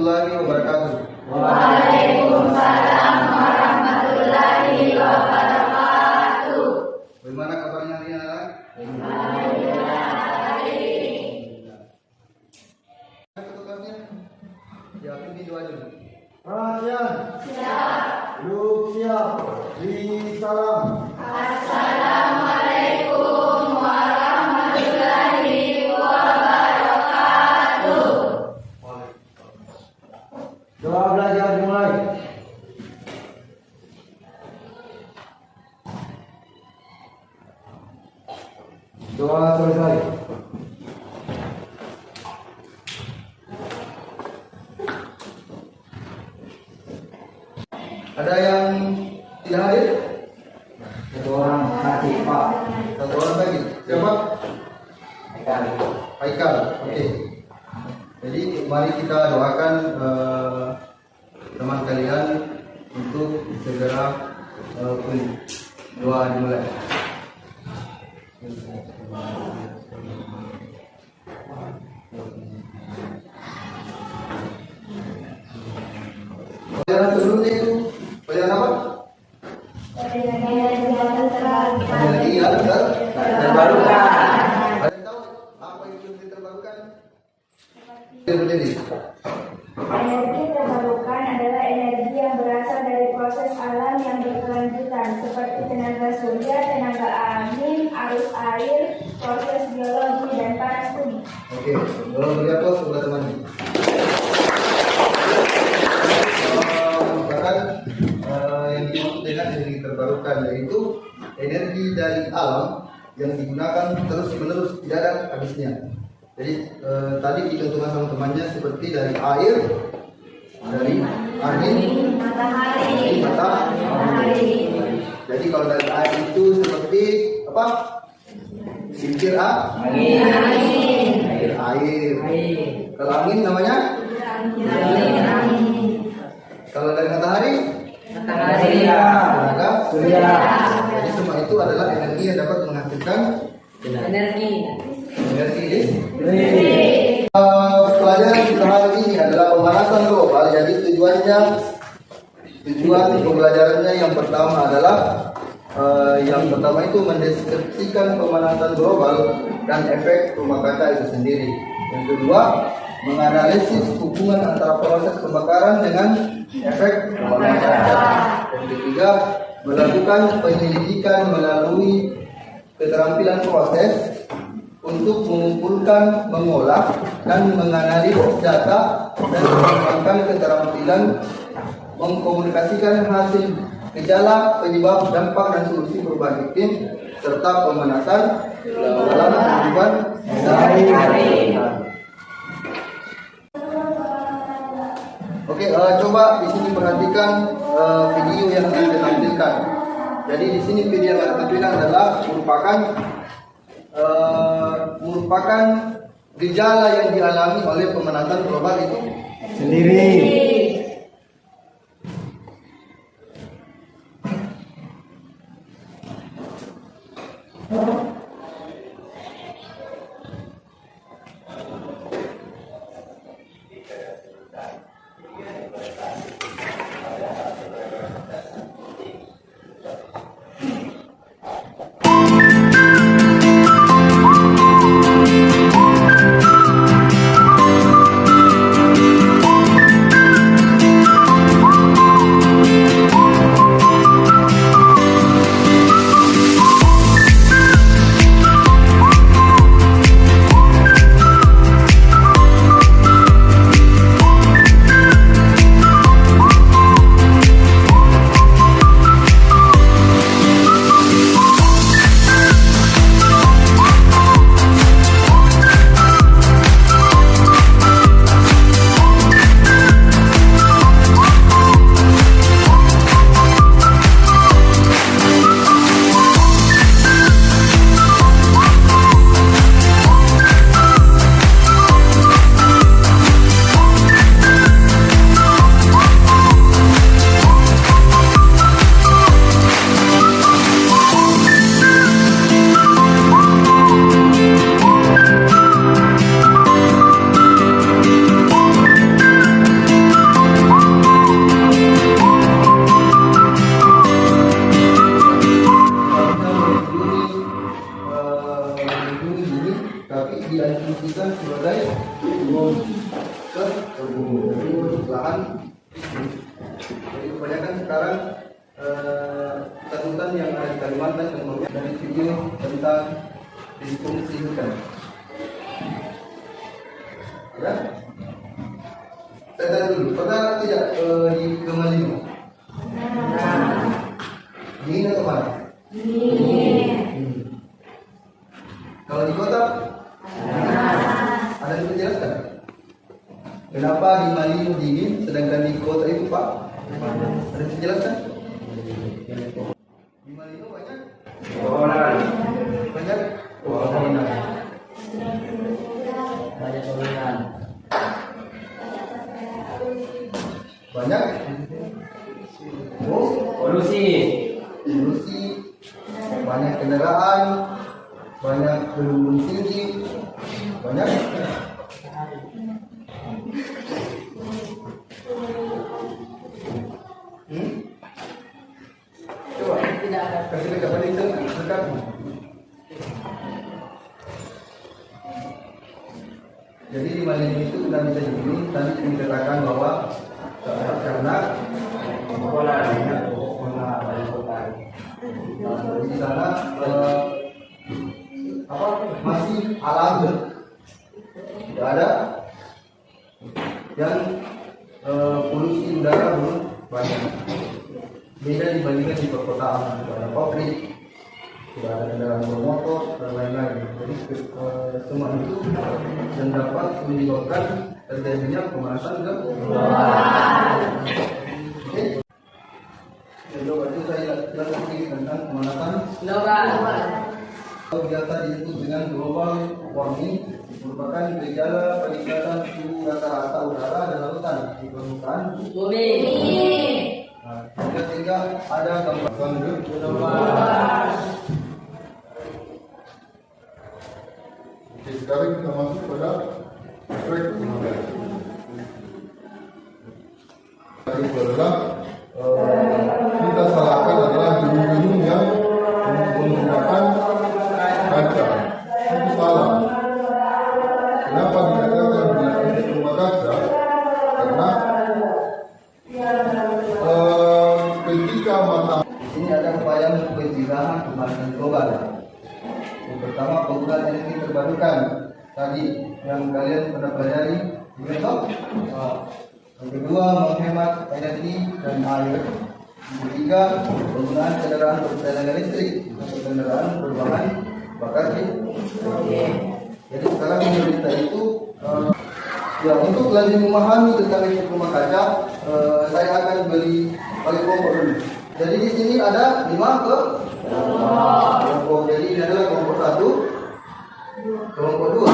warahmatullahi wabarakatuh. Waalaikumsalam warahmatullahi wabarakatuh. Bagaimana kabarnya hari ini, anak? Tugasnya jawabin video aja. Perhatian. Siap. Duduk siap. Beri salam. Assalamualaikum warahmatullahi wabarakatuh. Doa belajar dimulai. Doa selesai. Ada yang tidak hadir? Satu orang kasih Pak. Satu orang lagi. Siapa? Haikal. Oke. Jadi mari kita doakan teman kalian untuk segera pulih. Doa dimulai. Pelajaran sebelumnya itu pelajaran apa? Energi ya, terbarukan. Ada yang tahu apa itu energi terbarukan? Berdiri. Energi terbarukan adalah energi yang berasal dari proses alam yang berkelanjutan seperti tenaga surya, tenaga angin, arus air, proses biologi, dan panas bumi. Oke, kalau melihat tuh sebelah temannya. Bahkan yang dimaksud dengan energi terbarukan yaitu energi dari alam yang digunakan terus menerus tidak ada habisnya. Jadi tadi dicontohkan sama temannya seperti dari air, dari angin, Matahari. matahari. Jadi kalau dari air itu seperti apa? Singkir Angin. air. Kalau angin namanya? Kalau dari matahari? Tenaga surya. Jadi semua itu adalah energi yang dapat menghasilkan energi. Pelajaran kita hari ini adalah pemanasan global. Jadi tujuan pembelajarannya yang pertama adalah itu mendeskripsikan pemanasan global dan efek rumah kaca itu sendiri. Yang kedua, menganalisis hubungan antara proses kebakaran dengan efek rumah kaca. Yang ketiga, melakukan penyelidikan melalui keterampilan proses untuk mengumpulkan, mengolah, dan menganalisis data dan mengembangkan keterampilan mengkomunikasikan hasil gejala, penyebab, dampak, dan solusi perubahan iklim serta pemanasan dalam kehidupan sehari-hari. Oke, coba di sini perhatikan video yang kita tampilkan. Jadi di sini video yang kita tampilkan adalah merupakan gejala yang dialami oleh pemanasan global itu Sendiri. lahan. Jadi kebanyakan sekarang hutan yang ada di Kalimantan contohnya dari video tentang disfungsi hutan. Ya, saya tanya dulu, pernah tidak di Kemalino? Dingin atau panas? Kalau di kota? Ada yang menjelaskan? Kenapa di Malino dingin, sedangkan di kota itu Pak? Ada yang menjelaskan? Di Malino banyak? Banyak? Banyak pemilihan. Banyak? Oh, Polusi. banyak kendaraan, banyak gelombang tinggi, banyak. Coba kasih dekat pada itu dekat. Jadi di Malino itu kita bisa dihubungi tadi dikatakan bahwa karena di sana masih alami, tidak ada yang polusi udara belum banyak. Beda dibandingkan di perkotaan, tidak ada pabrik, tidak ada kendaraan bermotor dan lain-lain. Jadi semua itu yang dapat menyebabkan terjadinya pemanasan global. Oke. Coba itu saya jelaskan sedikit tentang pemanasan global. Biasa disebut dengan global warming, merupakan gejala peningkatan suhu rata-rata udara dan lautan di permukaan bumi. Sehingga ada gambaran global. Sekarang kita masuk pada aspek itu adalah kita salahkan adalah gedung-gedung yang menggunakan kaca. Itu salah. Kenapa dikatakan menggunakan rumah kaca? Karena ketika matahari Ini ada upaya untuk pencegahan pemanasan global. Yang pertama, penggunaan energi terbarukan tadi yang kalian pernah pelajari di besok. Yang kedua, menghemat energi dan air. Yang ketiga, penggunaan kendaraan bertenaga listrik atau kendaraan berbahan bakar fosil. Jadi sekarang menurut kita itu ya, untuk lebih memahami tentang efek rumah kaca, saya akan bagi kelompok dulu. Jadi di sini ada 5 kelompok. Jadi ini adalah kelompok 1, kelompok 2,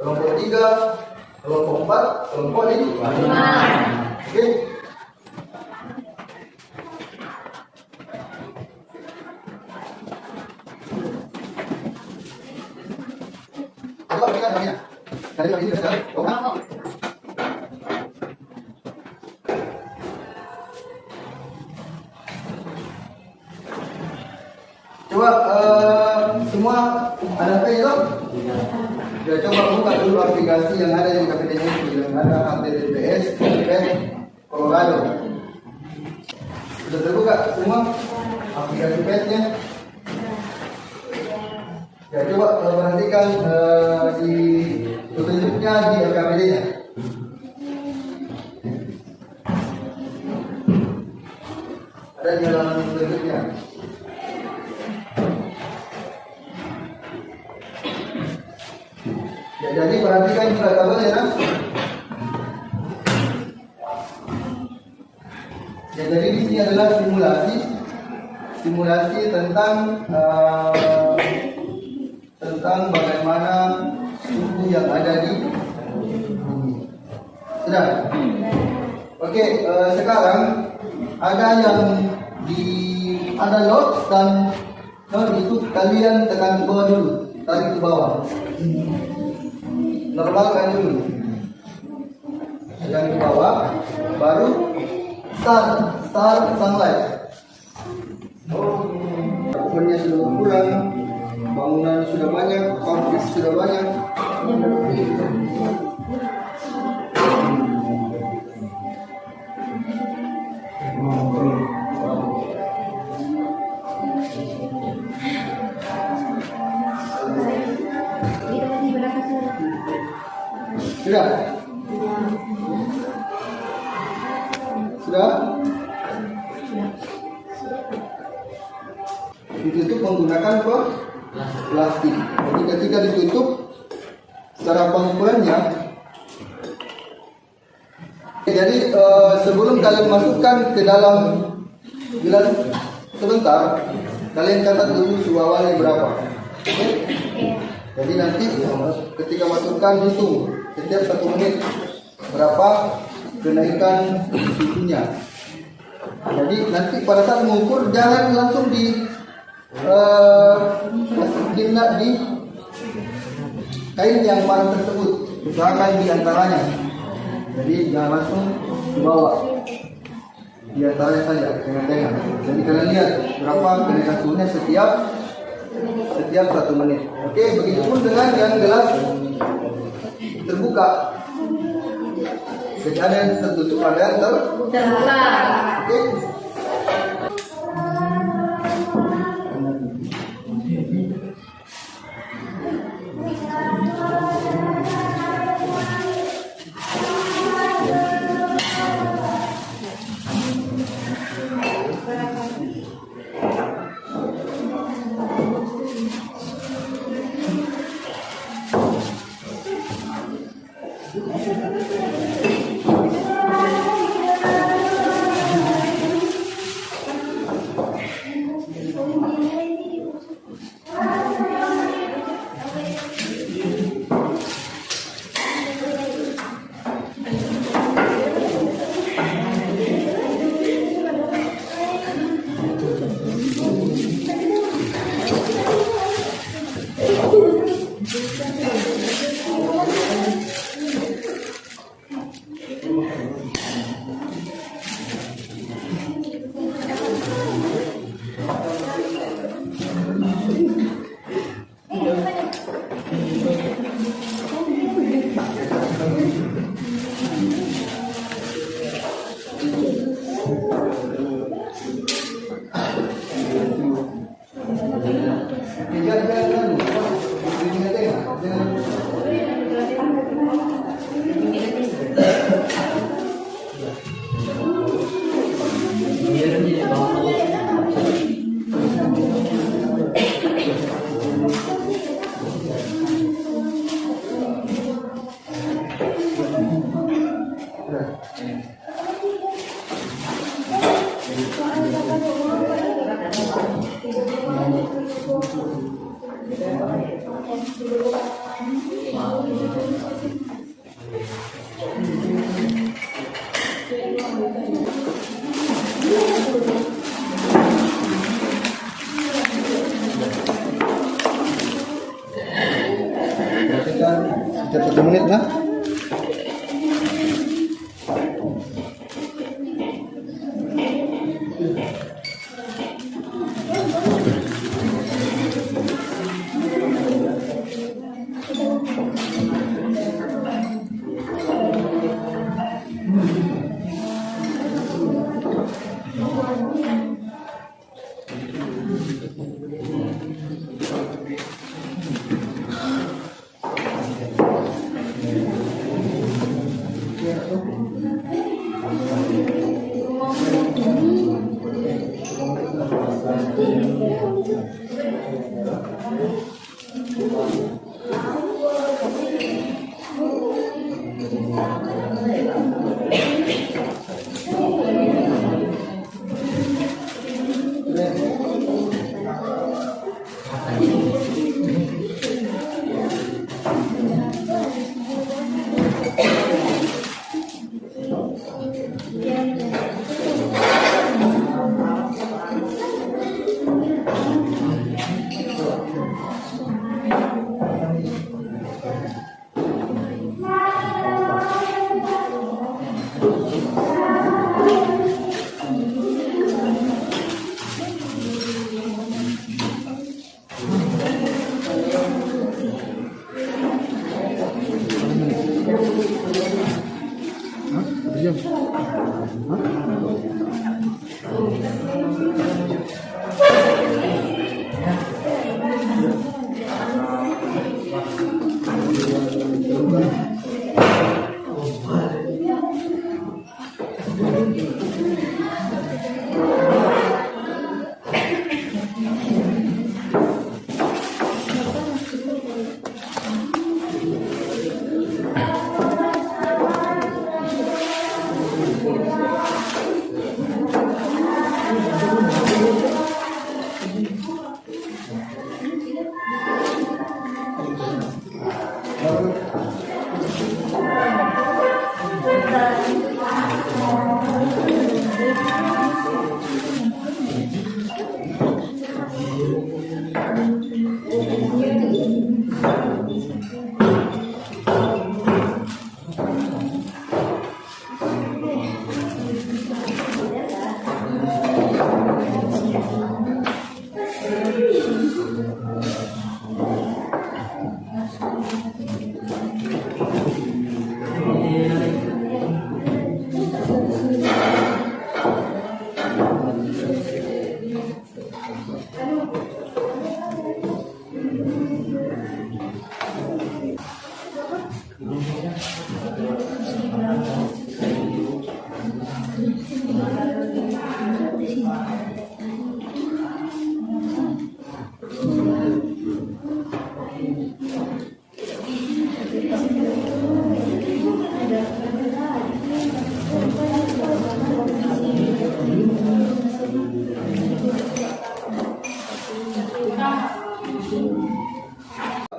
kelompok 3, kelompok 4, kelompok 5. Oke. Coba berikan namanya. Dari ini sudah. Oh, coba semua ada Facebook? Ya, coba buka dulu aplikasi yang ada di KPTN yang ada HTTPS Colorado. Sudah terbuka semua aplikasi petnya? Ya, coba perhatikan di petunjuknya di LKPD-nya. Ada di halaman berikutnya. Ya, jadi perhatikan juga kabelnya, nah. Ya, jadi di sini adalah simulasi tentang bagaimana suhu yang ada di bumi. Sudah. Oke, sekarang ada yang ada notes dan note itu kalian tekan ke bawah dulu, tarik ke bawah. Normalkan dulu. Tekan ke bawah, baru start sunlight. Ovennya sudah berkurang, bangunan sudah banyak, pabrik sudah banyak. Sudah? Ditutup menggunakan apa? Plastik. Jadi ketika ditutup secara pengukurannya, jadi sebelum kalian masukkan ke dalam gelas sebentar, kalian catat dulu suhu awalnya berapa. Oke? Jadi nanti ketika masukkan hitung setiap 1 menit berapa kenaikan suhunya. Jadi nanti pada saat mengukur jangan langsung di kain yang panas tersebut, usahakan di antaranya. Jadi jangan langsung dibawa, di antaranya saja, tengah-tengah. Jadi kalian lihat berapa kenaikan suhunya setiap 1 menit. Oke, begitupun dengan yang gelas terbuka. Jadi ada yang tertutup, ada yang terbuka. Oke. Setiap 1 menit lah.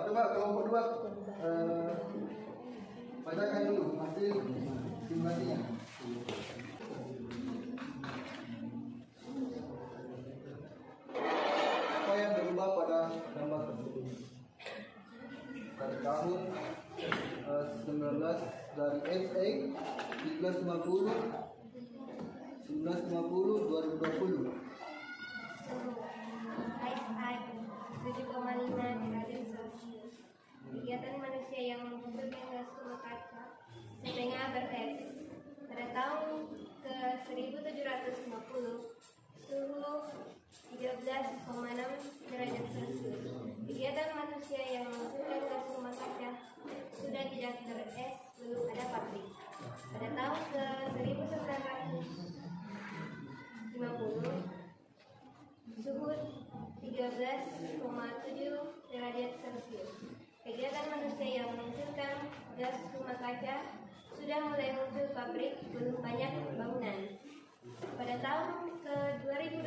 Coba kelompok 2 bacakan dulu hasil simulasinya. Apa yang berubah pada gambar tersebut? Pada tahun 19 dari SA 1950 2020. Hai, 7,5 derajat Celcius. Kegiatan manusia yang menghasilkan gas rumah kaca setengah ber-S. Pada tahun ke 1750, suhu 13,6 derajat Celcius. Kegiatan manusia yang menghasilkan gas rumah kaca sudah tidak ber-S, belum ada pabrik. Pada tahun ke 1950, suhu 13,7 derajat Celcius. Kegiatan manusia yang menghasilkan gas rumah kaca sudah mulai muncul pabrik, belum banyak bangunan. Pada tahun ke 2020,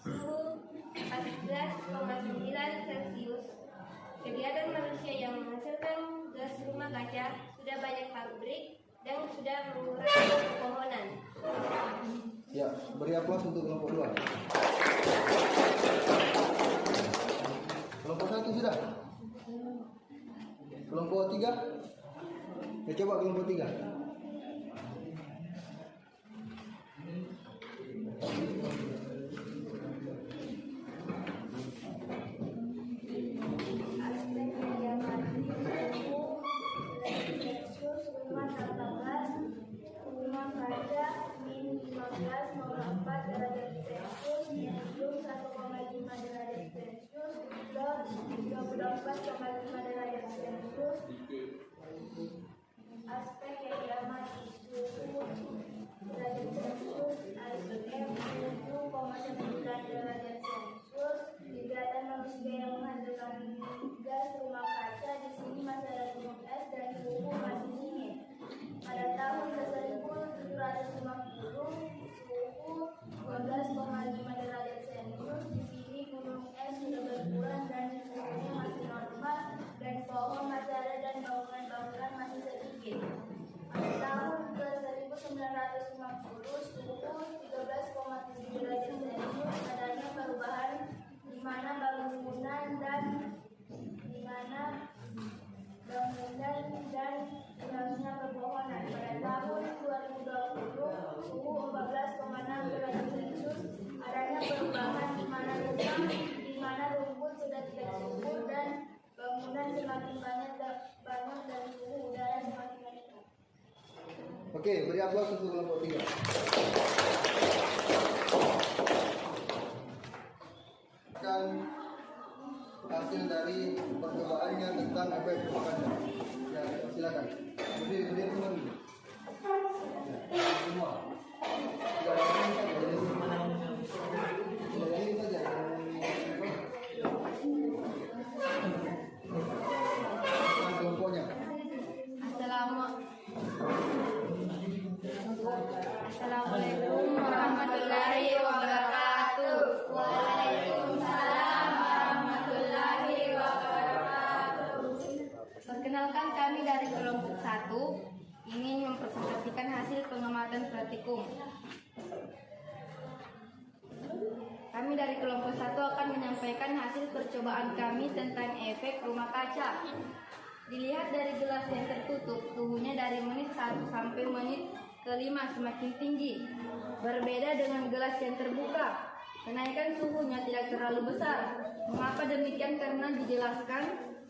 suhu 14,9 Celcius. Kegiatan manusia yang menghasilkan gas rumah kaca sudah banyak pabrik dan sudah mengurangi pepohonan. Ya, beri aplaus untuk kelompok 2. Kelompok 1 sudah? Kelompok 3? Ya, coba kelompok 3. Aspek media suhu Celcius rumah 18, rumah kaca min 15,4 derajat Celcius, minus 1,5 derajat Celcius, plus 24,5 derajat Celcius. Aspek kediaman suhu derajat Celcius, ASM 7,9 derajat Celcius. Kegiatan manusia yang menghasilkan gas rumah kaca di sini masih ada gunung es dan suhu masih dingin. Pada tahun 1750, suhu 12,5 derajat Celcius. Di sini gunung es sudah berkurang dan suhunya masih normal dan pohon masih ada dan bangunan-bangunan masih sedikit. Pada tahun ke 1950, suhu 13,7 derajat Celcius. Adanya perubahan di mana bangunan dan hilangnya pepohonan. Pada tahun 2020, suhu 14,6 derajat Celcius. Adanya perubahan di mana rumput sudah tidak subur dan bangunan semakin banyak dan suhu udara semakin meningkat. Oke, beri aplaus untuk kelompok 3. Akan hasil dari percobaannya tentang efek propaganda. Ya, silakan. Beri semua dulu. Semua. praktikum. Kami dari kelompok 1 akan menyampaikan hasil percobaan kami tentang efek rumah kaca. Dilihat dari gelas yang tertutup, suhunya dari menit 1 sampai menit ke-5 semakin tinggi. Berbeda dengan gelas yang terbuka, kenaikan suhunya tidak terlalu besar. Mengapa demikian? Karena dijelaskan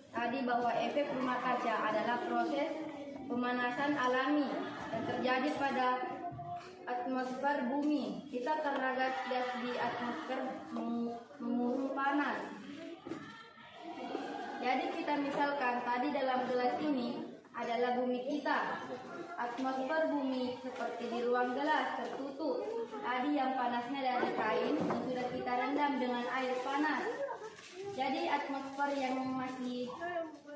tadi bahwa efek rumah kaca adalah proses pemanasan alami yang terjadi pada atmosfer bumi. Kita karena gas di atmosfer mengurung panas. Jadi kita misalkan tadi dalam gelas ini adalah bumi kita. Atmosfer bumi seperti di ruang gelas tertutup. Tadi yang panasnya dari kain yang sudah kita rendam dengan air panas. Jadi atmosfer yang masih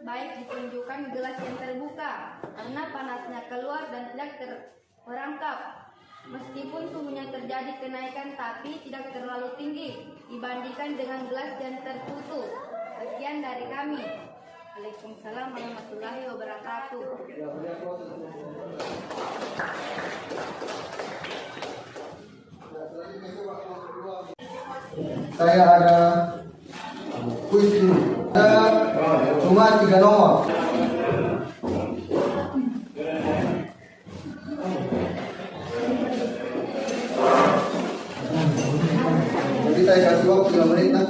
baik ditunjukkan gelas yang terbuka karena panasnya keluar dan tidak terperangkap. Meskipun suhunya terjadi kenaikan tapi tidak terlalu tinggi dibandingkan dengan gelas yang tertutup. Sekian dari kami. Waalaikumsalam warahmatullahi wabarakatuh. Saya ada kuis dulu. Ada cuma 3 nomor. Jadi saya kasih waktu 3 menit nah.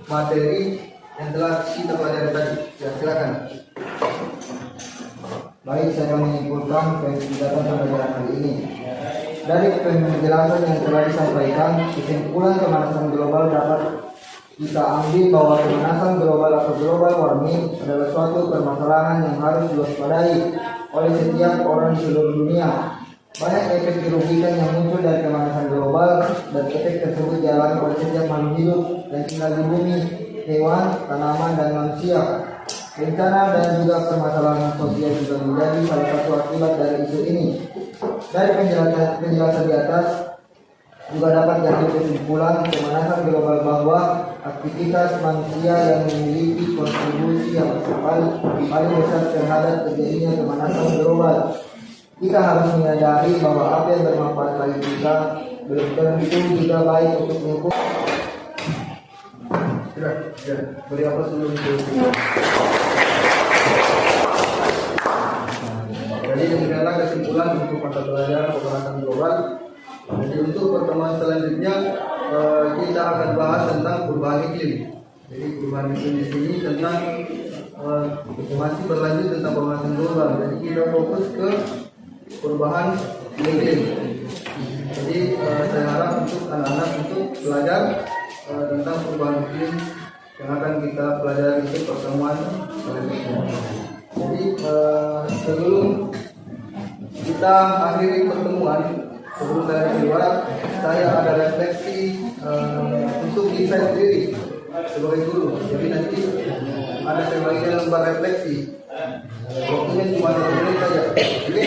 Materi yang telah kita pelajari tadi. Ya, silakan. Baik, saya menyimpulkan kegiatan pembelajaran hari ini. Dari penjelasan yang telah disampaikan, kesimpulan pemanasan global dapat kita ambil bahwa pemanasan global atau global warming adalah suatu permasalahan yang harus diwaspadai oleh setiap orang di seluruh dunia. Banyak efek dirugikan yang muncul dari pemanasan global dan efek tersebut dialami oleh setiap makhluk hidup yang tinggal di bumi, hewan, tanaman, dan manusia. Bencana dan juga permasalahan sosial juga menjadi salah satu akibat dari isu ini. Dari penjelasan di atas juga dapat diambil kesimpulan pemanasan global bahwa aktivitas manusia yang memiliki kontribusi yang paling besar terhadap terjadinya pemanasan global. Kita harus menyadari bahwa apa yang bermanfaat bagi kita belum tentu juga baik untuk lingkungan. Sudah, beri apa dulu itu. Jadi demikianlah kesimpulan untuk mata pelajaran pemanasan global. Jadi untuk pertemuan selanjutnya kita akan bahas tentang perubahan iklim. Jadi perubahan iklim di sini tentang masih berlanjut tentang pemanasan global. Jadi kita fokus ke perubahan iklim. Jadi saya harap untuk anak-anak untuk belajar tentang perubahan iklim yang akan kita pelajari itu pertemuan selanjutnya. Jadi sebelum kita akhiri pertemuan, sebelum saya keluar, saya ada refleksi untuk diri saya sendiri sebagai guru. Jadi nanti ada sebagian lembar refleksi. Waktunya cuma 1 menit saja. Oke?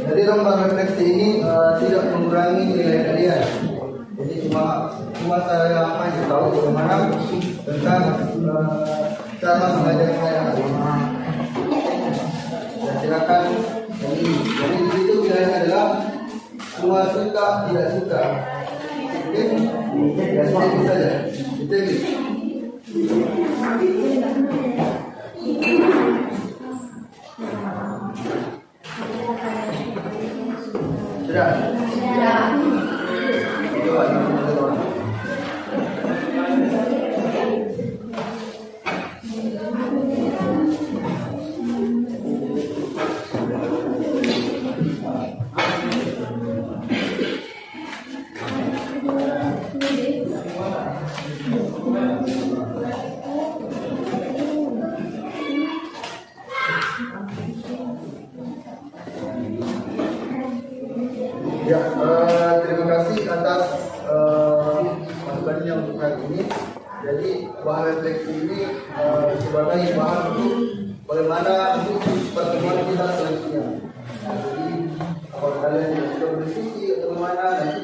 Jadi lembar refleksi ini tidak mengurangi nilai kalian. Jadi cuma saya kasih tahu bagaimana tentang cara mengajar saya. Dan silakan jadi di situ pilihannya adalah semua suka tidak suka. Oke? Dan itu saja. Itu. Sudah. Coba ya, terima kasih atas masukannya untuk hari ini. Jadi bahan refleksi ini sebagai bahan untuk bagaimana untuk pertemuan kita selanjutnya. Jadi kalau kalian sudah berdiskusi atau bagaimana nanti